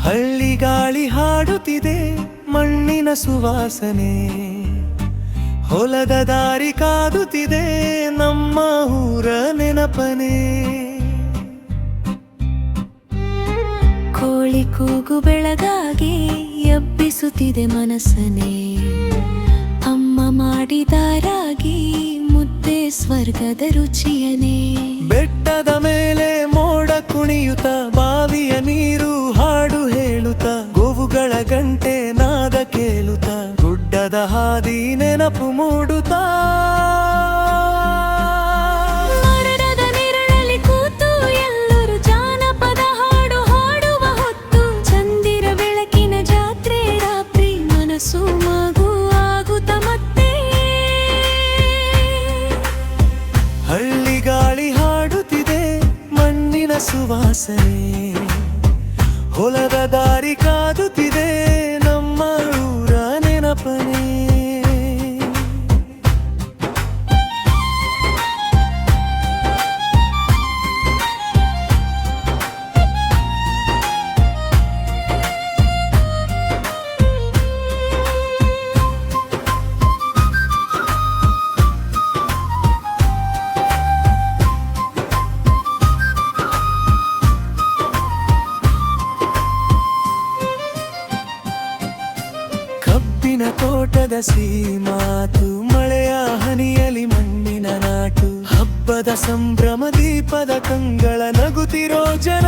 ಹಳ್ಳಿ ಗಾಳಿ ಹಾಡುತ್ತಿದೆ ಮಣ್ಣಿನ ಸುವಾಸನೆ, ಹೊಲದ ದಾರಿ ಕಾದುತ್ತಿದೆ ನಮ್ಮ ಊರ ನೆನಪನೆ. ಕೋಳಿ ಕೂಗು ಬೆಳಗಾಗಿ ಎಬ್ಬಿಸುತ್ತಿದೆ ಮನಸ್ಸನೆ, ಅಮ್ಮ ಮಾಡಿದ ರಾಗಿ ಮುದ್ದೆ ಸ್ವರ್ಗದ ರುಚಿಯನೇ. ಬೆಟ್ಟದ ಮೇಲೆ ಮೋಡ ಕುಣಿಯುತ್ತ ಬಾವಿಯ ನೀರು ಹಾಡು ಹೇಳುತ್ತ, ಗೋವುಗಳ ಗಂಟೆ ನಾದ ಕೇಳುತ್ತ, ಗುಡ್ಡದ ಹಾದಿ ನೆನಪು ಮೂಡುತ್ತಾ. ಮರದ ನೆರಳಲ್ಲಿ ಕೂತು ಎಲ್ಲರೂ ಜಾನಪದ ಹಾಡು ಹಾಡುವ ಹೊತ್ತು, ಚಂದಿರ ಬೆಳಕಿನ ಜಾತ್ರೆ ರಾತ್ರಿ ಮನಸ್ಸು ಮಗು ಆಗುತ್ತ ಮತ್ತೆ. ಹಳ್ಳಿ ಗಾಳಿ ಹಾಡುತ್ತಿದೆ ಮಣ್ಣಿನ ಸುವಾಸನೆ, ಹೊಲದ ದಾರಿ ಕಾದುತ್ತಿದೆ ನಮ್ಮ ಊರ ನೆನಪನೆ. ಕಬ್ಬಿನ ತೋಟದ ಸೀಮಾತು, ಮಳೆಯ ಹನಿಯಲಿ ಮಣ್ಣಿನ ನಾಟು, ಹಬ್ಬದ ಸಂಭ್ರಮ ದೀಪದ ಕಂಗಳ ನಗುತ್ತಿರೋ ಜನ